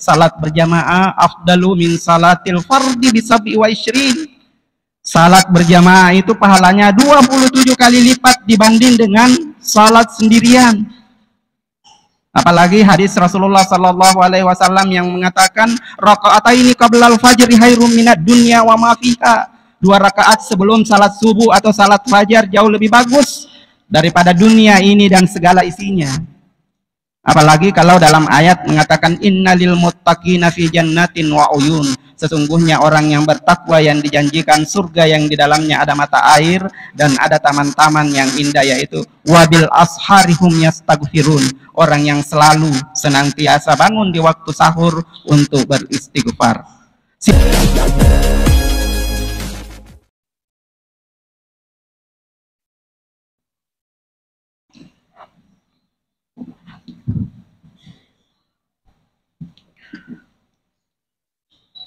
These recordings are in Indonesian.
salat berjamaah afdalu min salatil fardi bisabi wa isyrin. Salat berjamaah itu pahalanya 27 kali lipat dibanding dengan salat sendirian. Apalagi hadis Rasulullah sallallahu alaihi wasallam yang mengatakan rakaataini qablal fajri khairum minad dunya wa ma fiha. 2 rakaat sebelum salat subuh atau salat fajar jauh lebih bagus daripada dunia ini dan segala isinya. Apalagi kalau dalam ayat mengatakan innalil muttaqina fi jannatin wa uyun. Sesungguhnya orang yang bertakwa yang dijanjikan surga yang di dalamnya ada mata air dan ada taman-taman yang indah, yaitu wabil asharihum yastaghfirun. Orang yang selalu senantiasa bangun di waktu sahur untuk beristighfar.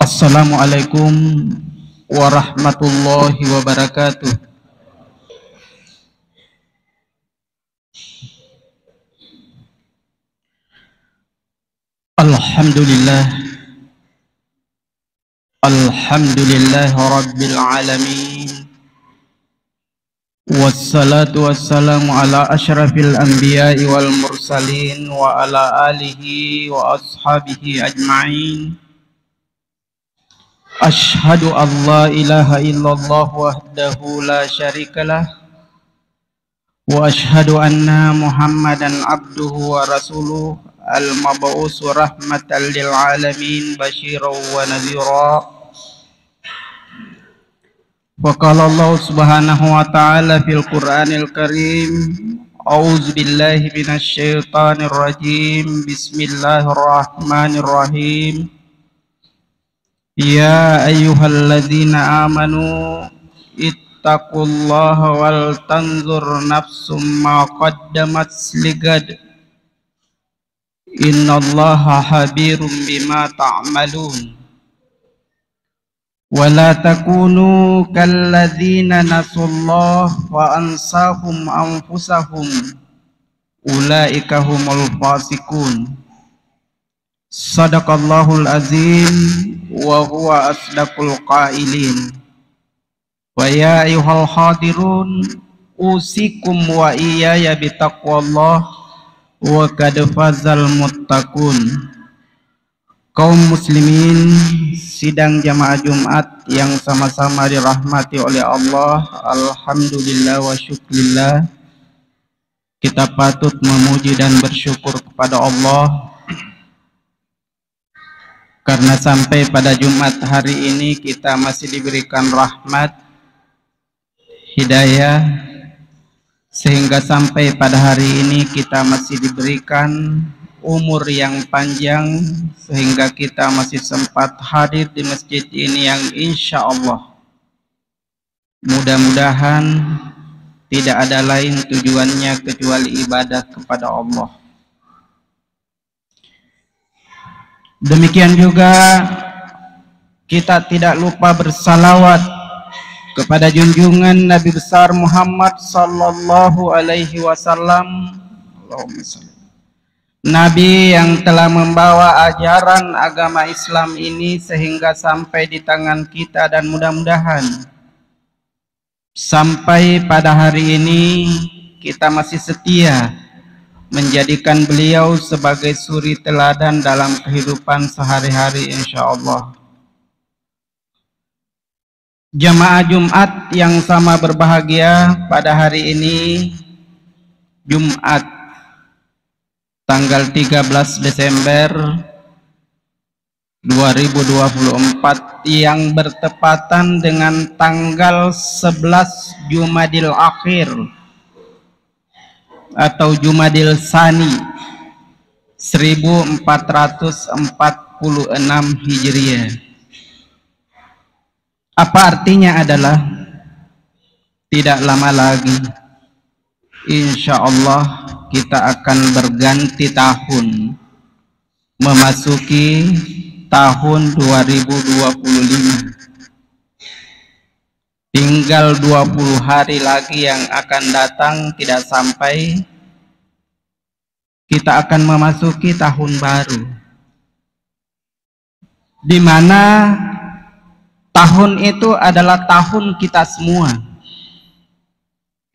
Assalamualaikum warahmatullahi wabarakatuh. Alhamdulillah rabbil alamin. Wassalatu wassalamu ala asyrafil anbiya'i wal mursalin wa ala alihi wa ashabihi ajma'in. Ashhadu an la ilaha illallah wahdahu la syarikalah wa ashhadu anna Muhammadan abduhu wa rasuluh al-mab'usu rahmatan lil alamin basyiran wa nadhira. Wa qala Allah subhanahu wa ta'ala fil Qur'anil Karim, a'udzu billahi minasy syaithanir rajim, bismillahirrahmanirrahim. Ya ayyuhalladzina amanu ittaqullaha wal tanzur nafsum ma qaddamat ligad innallaha habirum bima ta'malun. Wa la takunu kalladzina nasullaha wa ansahum anfusahum ulaika humul fasiqun. Sadaqallahul azim wa huwa asdaqul qailin. Wa ya ayyuhal hadirun usikum wa iyaya bitaqwallah wa qad fazal muttaqun. Kaum muslimin sidang jamaah Jumat yang sama-sama dirahmati oleh Allah, alhamdulillah wa syukrillah, kita patut memuji dan bersyukur kepada Allah karena sampai pada Jumat hari ini kita masih diberikan rahmat, hidayah, sehingga sampai pada hari ini kita masih diberikan umur yang panjang, sehingga kita masih sempat hadir di masjid ini yang insya Allah mudah-mudahan tidak ada lain tujuannya kecuali ibadah kepada Allah. Demikian juga kita tidak lupa bersalawat kepada junjungan Nabi besar Muhammad sallallahu alaihi wasallam, Nabi yang telah membawa ajaran agama Islam ini sehingga sampai di tangan kita, dan mudah-mudahan sampai pada hari ini kita masih setia menjadikan beliau sebagai suri teladan dalam kehidupan sehari-hari insyaallah. Jamaah Jumat yang sama berbahagia, pada hari ini Jumat tanggal 13 Desember 2024 yang bertepatan dengan tanggal 11 Jumadil Akhir atau Jumadil Tsani 1446 Hijriah. Apa artinya adalah tidak lama lagi insya Allah kita akan berganti tahun, memasuki tahun 2025. Tinggal 20 hari lagi yang akan datang, tidak sampai kita akan memasuki tahun baru. di mana tahun itu adalah tahun kita semua.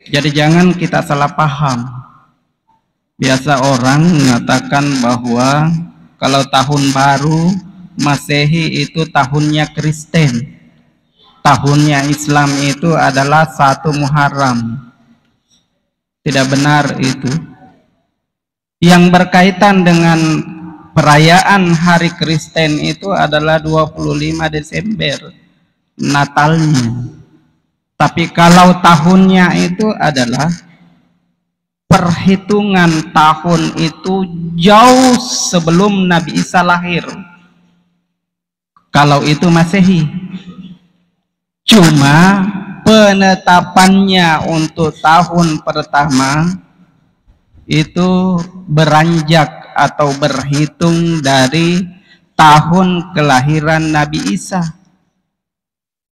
Jadi jangan kita salah paham. Biasa orang mengatakan bahwa kalau tahun baru Masehi itu tahunnya Kristen, tahunnya Islam itu adalah 1 Muharram. Tidak benar itu. Yang berkaitan dengan perayaan hari Kristen itu adalah 25 Desember, Natalnya. Tapi kalau tahunnya itu adalah perhitungan tahun itu jauh sebelum Nabi Isa lahir. Kalau itu Masehi. Cuma penetapannya untuk tahun pertama itu beranjak atau berhitung dari tahun kelahiran Nabi Isa.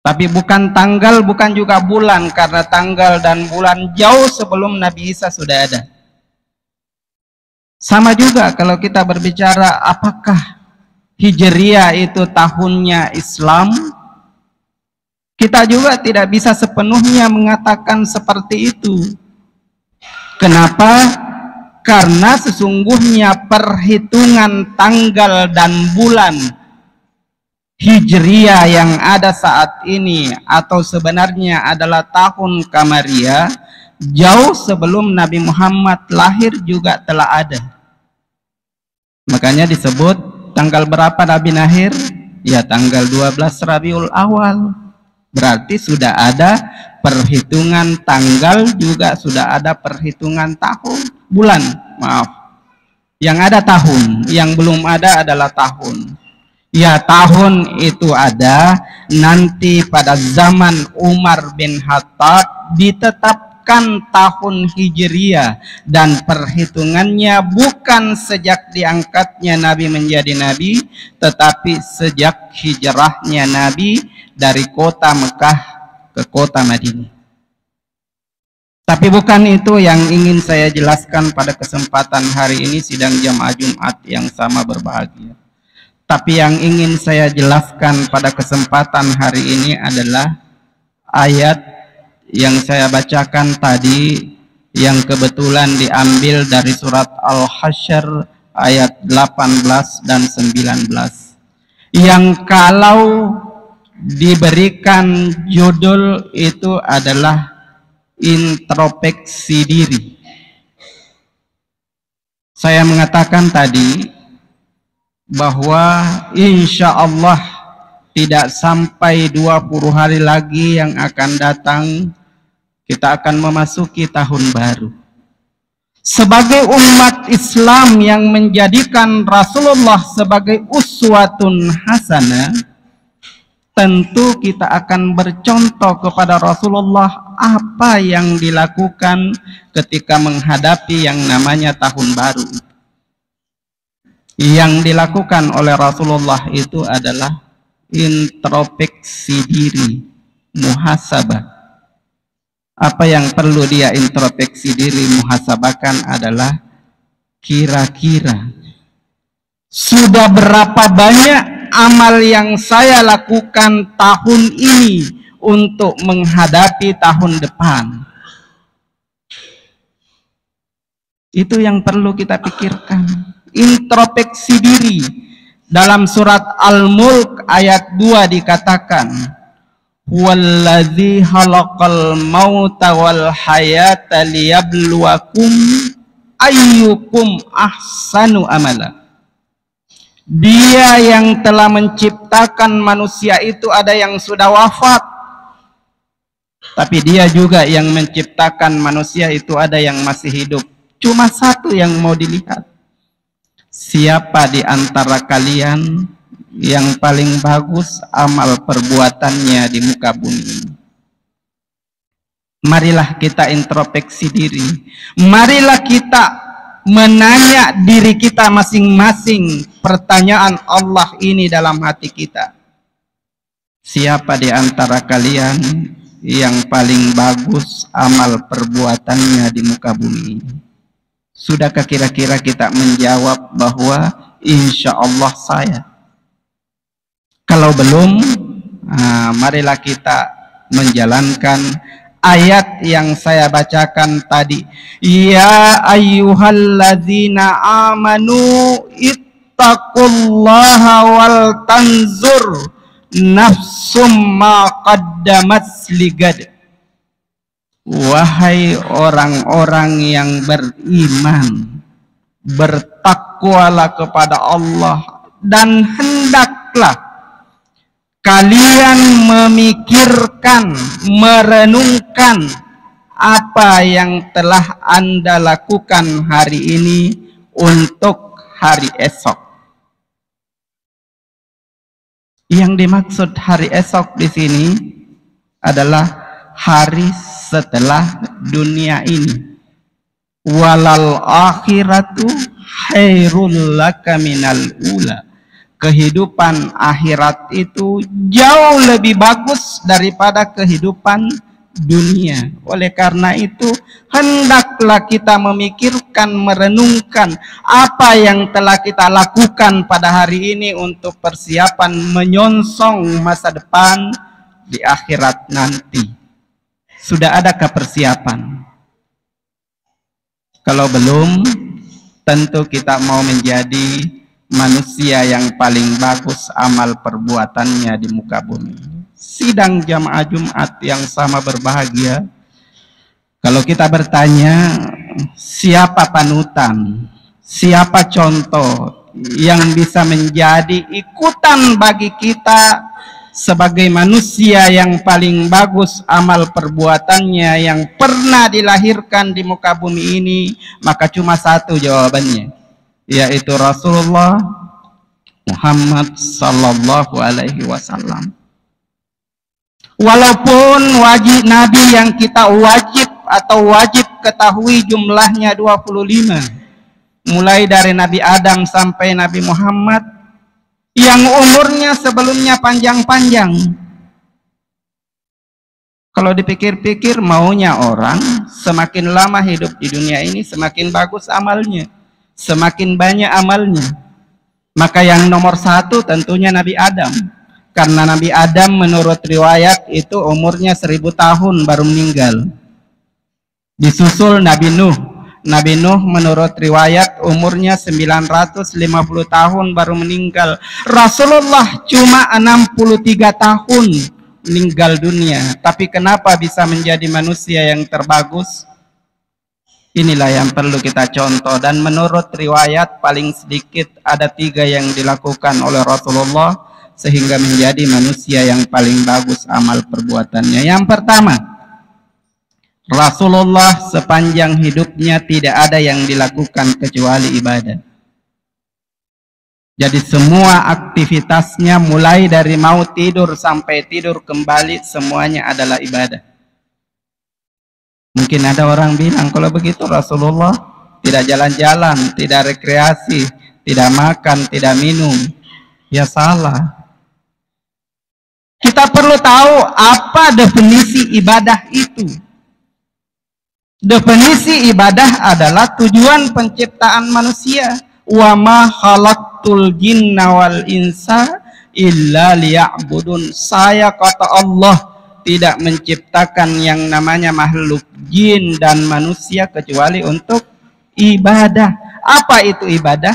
Tapi bukan tanggal, bukan juga bulan, karena tanggal dan bulan jauh sebelum Nabi Isa sudah ada. Sama juga kalau kita berbicara apakah Hijriah itu tahunnya Islam, kita juga tidak bisa sepenuhnya mengatakan seperti itu. Kenapa? Karena sesungguhnya perhitungan tanggal dan bulan Hijriah yang ada saat ini atau sebenarnya adalah tahun Qamariyah jauh sebelum Nabi Muhammad lahir juga telah ada. Makanya disebut tanggal berapa Nabi lahir? Ya tanggal 12 Rabiul Awal. Berarti sudah ada perhitungan tanggal, juga sudah ada perhitungan tahun, bulan, maaf. Yang ada tahun, yang belum ada adalah tahun. Ya tahun itu ada nanti pada zaman Umar bin Khattab ditetapkan tahun Hijriah dan perhitungannya bukan sejak diangkatnya Nabi menjadi Nabi, tetapi sejak hijrahnya Nabi dari kota Mekah ke kota Madinah. Tapi bukan itu yang ingin saya jelaskan pada kesempatan hari ini sidang jamaah Jumat yang sama berbahagia. Tapi yang ingin saya jelaskan pada kesempatan hari ini adalah ayat yang saya bacakan tadi, yang kebetulan diambil dari surat Al-Hasyr ayat 18 dan 19. Yang kalau diberikan judul itu adalah introspeksi diri. Saya mengatakan tadi bahwa insya Allah tidak sampai 20 hari lagi yang akan datang kita akan memasuki tahun baru. Sebagai umat Islam yang menjadikan Rasulullah sebagai uswatun hasanah, tentu kita akan bercontoh kepada Rasulullah apa yang dilakukan ketika menghadapi yang namanya tahun baru. Yang dilakukan oleh Rasulullah itu adalah introspeksi diri, muhasabah. Apa yang perlu dia introspeksi diri, muhasabahkan adalah kira-kira sudah berapa banyak amal yang saya lakukan tahun ini untuk menghadapi tahun depan. Itu yang perlu kita pikirkan. Introspeksi diri. Dalam surat Al-Mulk ayat 2 dikatakan, "Wallazi khalaqal mauta wal hayata liyabluwakum ayyukum ahsanu amala." Dia yang telah menciptakan manusia itu ada yang sudah wafat, tapi dia juga yang menciptakan manusia itu ada yang masih hidup. Cuma satu yang mau dilihat, siapa di antara kalian yang paling bagus amal perbuatannya di muka bumi. Marilah kita introspeksi diri. Marilah kita menanya diri kita masing-masing pertanyaan Allah ini dalam hati kita. Siapa di antara kalian yang paling bagus amal perbuatannya di muka bumi? Sudahkah kira-kira kita menjawab bahwa insya Allah saya? Kalau belum, marilah kita menjalankan ayat yang saya bacakan tadi. Ya ayyuhalladzina amanu ittaqullaha wal tanzur nafsum ma qaddamat ligad. Wahai orang-orang yang beriman, bertakwalah kepada Allah dan hendaklah kalian memikirkan, merenungkan apa yang telah Anda lakukan hari ini untuk hari esok. Yang dimaksud hari esok di sini adalah hari setelah dunia ini. Walal akhiratu khairul laka minal ula. Kehidupan akhirat itu jauh lebih bagus daripada kehidupan dunia. Oleh karena itu, hendaklah kita memikirkan, merenungkan apa yang telah kita lakukan pada hari ini untuk persiapan menyongsong masa depan di akhirat nanti. Sudah adakah persiapan? Kalau belum, tentu kita mau menjadi manusia yang paling bagus amal perbuatannya di muka bumi. Sidang jamaah Jumat yang sama berbahagia, kalau kita bertanya siapa panutan, siapa contoh yang bisa menjadi ikutan bagi kita sebagai manusia yang paling bagus amal perbuatannya yang pernah dilahirkan di muka bumi ini, maka cuma satu jawabannya, yaitu Rasulullah Muhammad sallallahu alaihi wasallam. Walaupun wajib Nabi yang kita wajib ketahui jumlahnya 25, mulai dari Nabi Adam sampai Nabi Muhammad, yang umurnya sebelumnya panjang-panjang. Kalau dipikir-pikir, maunya orang semakin lama hidup di dunia ini semakin bagus amalnya, semakin banyak amalnya. Maka yang nomor satu tentunya Nabi Adam, karena Nabi Adam menurut riwayat itu umurnya 1000 tahun baru meninggal. Disusul Nabi Nuh. Nabi Nuh menurut riwayat umurnya 950 tahun baru meninggal. Rasulullah cuma 63 tahun meninggal dunia. Tapi kenapa bisa menjadi manusia yang terbagus? Inilah yang perlu kita contoh. Dan menurut riwayat paling sedikit ada 3 yang dilakukan oleh Rasulullah sehingga menjadi manusia yang paling bagus amal perbuatannya. Yang pertama, Rasulullah sepanjang hidupnya tidak ada yang dilakukan kecuali ibadah. Jadi semua aktivitasnya mulai dari mau tidur sampai tidur kembali semuanya adalah ibadah. Mungkin ada orang bilang kalau begitu Rasulullah tidak jalan-jalan, tidak rekreasi, tidak makan, tidak minum. Ya salah. Kita perlu tahu apa definisi ibadah itu. Definisi ibadah adalah tujuan penciptaan manusia. Wa ma khalaqtul jinna wal insa illa liya'budun. Saya, kata Allah, tidak menciptakan yang namanya makhluk jin dan manusia kecuali untuk ibadah. Apa itu ibadah?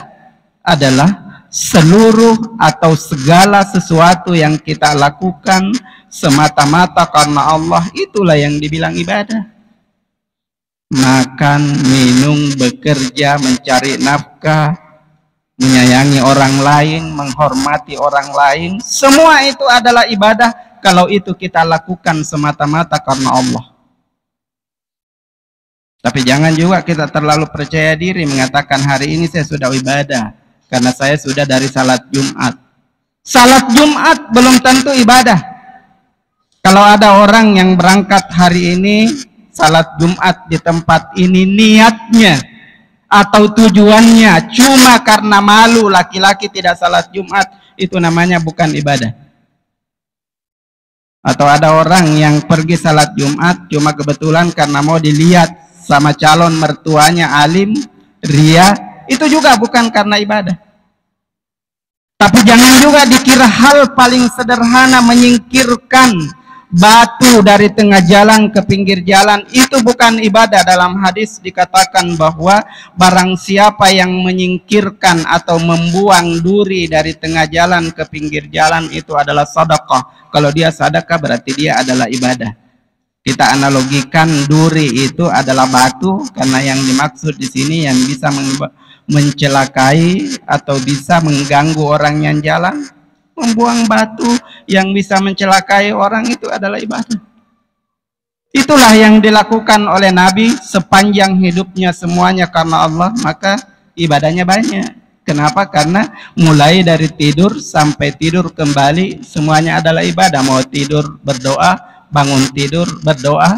Adalah seluruh atau segala sesuatu yang kita lakukan semata-mata karena Allah, itulah yang dibilang ibadah. Makan, minum, bekerja, mencari nafkah, menyayangi orang lain, menghormati orang lain, semua itu adalah ibadah kalau itu kita lakukan semata-mata karena Allah. Tapi jangan juga kita terlalu percaya diri mengatakan hari ini saya sudah ibadah karena saya sudah dari salat Jumat. Salat Jumat belum tentu ibadah. Kalau ada orang yang berangkat hari ini salat Jumat di tempat ini, niatnya atau tujuannya cuma karena malu laki-laki tidak salat Jumat, itu namanya bukan ibadah. Atau ada orang yang pergi salat Jumat cuma kebetulan karena mau dilihat sama calon mertuanya alim, ria, itu juga bukan karena ibadah. Tapi jangan juga dikira hal paling sederhana menyingkirkan batu dari tengah jalan ke pinggir jalan itu bukan ibadah. Dalam hadis dikatakan bahwa barang siapa yang menyingkirkan atau membuang duri dari tengah jalan ke pinggir jalan itu adalah sedekah. Kalau dia sedekah berarti dia adalah ibadah. Kita analogikan duri itu adalah batu karena yang dimaksud di sini yang bisa mencelakai atau bisa mengganggu orang yang jalan. Membuang batu yang bisa mencelakai orang itu adalah ibadah. Itulah yang dilakukan oleh Nabi sepanjang hidupnya semuanya karena Allah, maka ibadahnya banyak. Kenapa? Karena mulai dari tidur sampai tidur kembali semuanya adalah ibadah. Mau tidur berdoa, bangun tidur berdoa.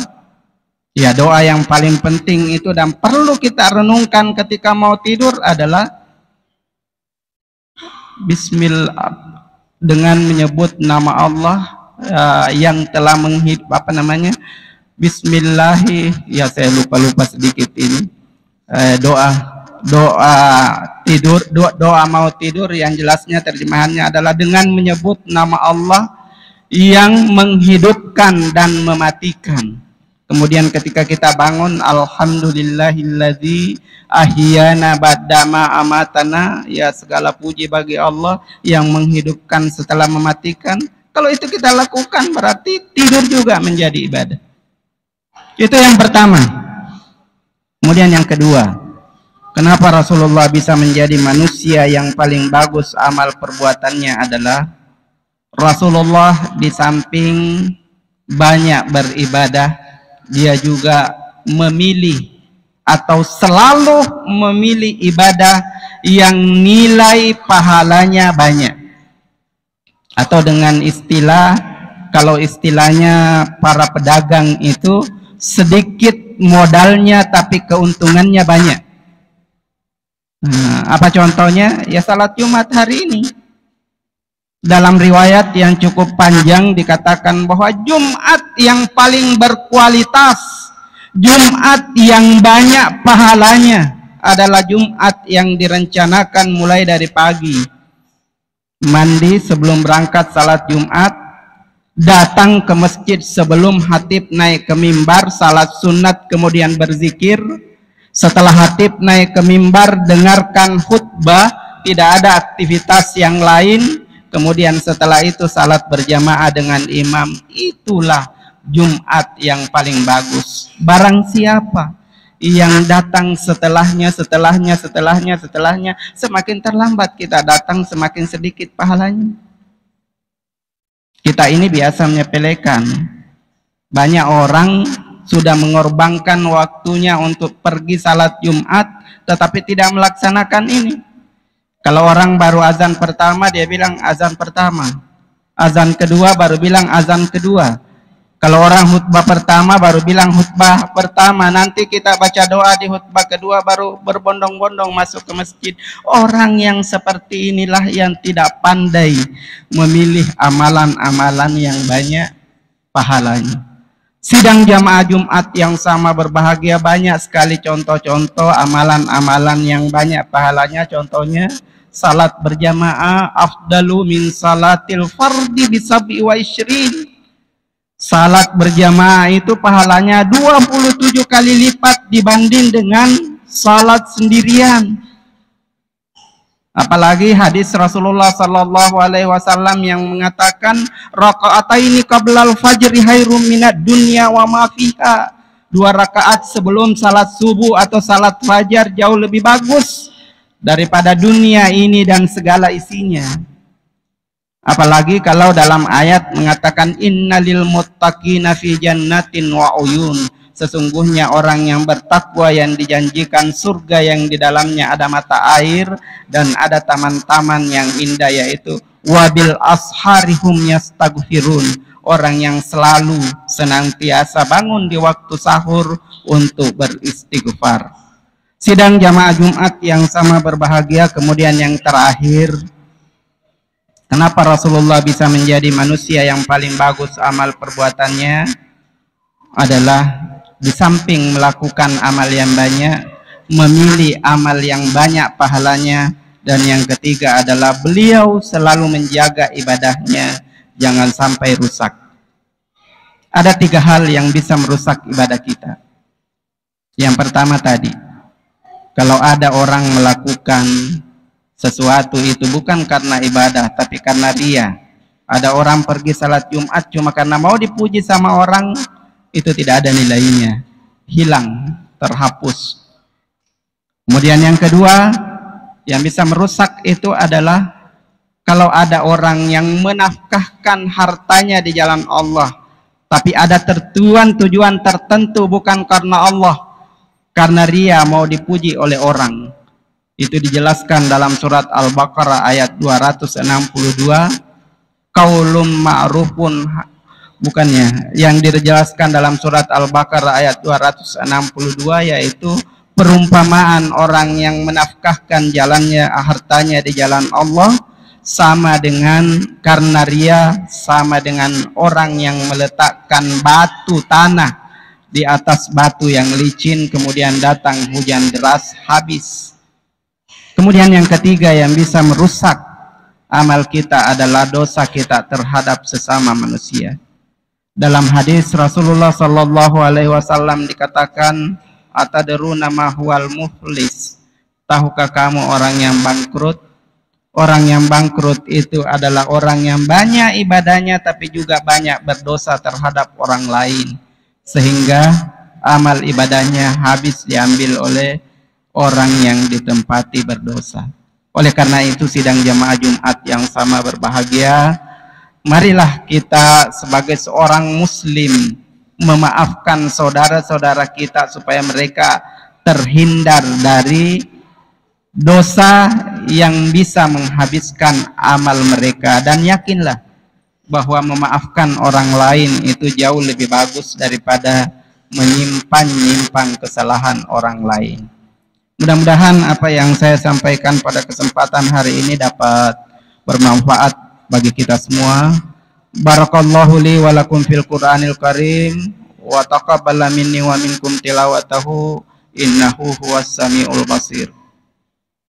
Ya, doa yang paling penting itu dan perlu kita renungkan ketika mau tidur adalah Bismillah, dengan menyebut nama Allah yang telah menghidup Bismillahi, ya saya lupa sedikit ini doa mau tidur yang jelasnya terjemahannya adalah dengan menyebut nama Allah yang menghidupkan dan mematikan. Kemudian ketika kita bangun, alhamdulillahilladzi ahyana ba'dama amatana, ya segala puji bagi Allah yang menghidupkan setelah mematikan. Kalau itu kita lakukan berarti tidur juga menjadi ibadah. Itu yang pertama. Kemudian yang kedua, kenapa Rasulullah bisa menjadi manusia yang paling bagus amal perbuatannya adalah Rasulullah di samping banyak beribadah, dia juga memilih atau selalu memilih ibadah yang nilai pahalanya banyak. Atau dengan istilah, kalau istilahnya para pedagang itu sedikit modalnya tapi keuntungannya banyak. Apa contohnya? Ya salat Jumat hari ini. Dalam riwayat yang cukup panjang dikatakan bahwa Jumat yang paling berkualitas, Jumat yang banyak pahalanya adalah Jumat yang direncanakan mulai dari pagi. Mandi sebelum berangkat salat Jumat, datang ke masjid sebelum khatib naik ke mimbar, salat sunat kemudian berzikir. Setelah khatib naik ke mimbar, dengarkan khutbah, tidak ada aktivitas yang lain. Kemudian setelah itu salat berjamaah dengan imam. Itulah Jumat yang paling bagus. Barang siapa yang datang setelahnya, semakin terlambat kita datang, semakin sedikit pahalanya. Kita ini biasa menyepelekan. Banyak orang sudah mengorbankan waktunya untuk pergi salat Jumat, tetapi tidak melaksanakan ini. Kalau orang baru azan pertama, dia bilang azan pertama. Azan kedua baru bilang azan kedua. Kalau orang khutbah pertama baru bilang khutbah pertama. Nanti kita baca doa di khutbah kedua baru berbondong-bondong masuk ke masjid. Orang yang seperti inilah yang tidak pandai memilih amalan-amalan yang banyak pahalanya. Sidang jamaah Jumat yang sama berbahagia, banyak sekali contoh-contoh amalan-amalan yang banyak pahalanya. Contohnya salat berjamaah afdalu min salatil fardi bisab'i wa isyrin. Salat berjamaah itu pahalanya 27 kali lipat dibanding dengan salat sendirian. Apalagi hadis Rasulullah sallallahu alaihi wasallam yang mengatakan rakaataini qablal fajri khairum minad dunya wa ma fiha. 2 rakaat sebelum salat subuh atau salat fajar jauh lebih bagus daripada dunia ini dan segala isinya. Apalagi kalau dalam ayat mengatakan innalil muttaqina fi jannatin wa uyun. Sesungguhnya orang yang bertakwa yang dijanjikan surga yang di dalamnya ada mata air dan ada taman-taman yang indah, yaitu wabil asharihum yastaghfirun. Orang yang selalu senantiasa bangun di waktu sahur untuk beristighfar. Sidang jamaah Jumat yang sama berbahagia. Kemudian yang terakhir, kenapa Rasulullah bisa menjadi manusia yang paling bagus amal perbuatannya adalah di samping melakukan amal yang banyak, memilih amal yang banyak pahalanya, Dan yang ketiga adalah beliau selalu menjaga ibadahnya jangan sampai rusak. Ada 3 hal yang bisa merusak ibadah kita. Yang pertama tadi, kalau ada orang melakukan sesuatu itu bukan karena ibadah tapi karena ria. Ada orang pergi salat Jumat cuma karena mau dipuji sama orang, itu tidak ada nilainya, hilang, terhapus. Kemudian yang kedua yang bisa merusak itu adalah kalau ada orang yang menafkahkan hartanya di jalan Allah, tapi ada tujuan tertentu bukan karena Allah, karena ria, mau dipuji oleh orang. Itu dijelaskan dalam surat Al-Baqarah ayat 262, qaulun ma'rufun, bukannya, yang dijelaskan dalam surat Al-Baqarah ayat 262 yaitu perumpamaan orang yang menafkahkan jalannya, hartanya di jalan Allah sama dengan karena ria, sama dengan orang yang meletakkan batu tanah di atas batu yang licin, kemudian datang hujan deras, habis. Kemudian yang ketiga yang bisa merusak amal kita adalah dosa kita terhadap sesama manusia. Dalam hadis Rasulullah Sallallahu Alaihi Wasallam dikatakan, atadruna ma huwal muflis, tahukah kamu orang yang bangkrut? Orang yang bangkrut itu adalah orang yang banyak ibadahnya tapi juga banyak berdosa terhadap orang lain, sehingga amal ibadahnya habis diambil oleh orang yang ditempati berdosa. Oleh karena itu, sidang jamaah Jumat yang sama berbahagia, marilah kita sebagai seorang muslim memaafkan saudara-saudara kita supaya mereka terhindar dari dosa yang bisa menghabiskan amal mereka. Dan yakinlah bahwa memaafkan orang lain itu jauh lebih bagus daripada menyimpan kesalahan orang lain. Mudah-mudahan apa yang saya sampaikan pada kesempatan hari ini dapat bermanfaat bagi kita semua. Barakallahu li wa lakum fil Qur'anil Karim wa taqabbala minni wa minkum tilawatahu innahu huwas samiul basir.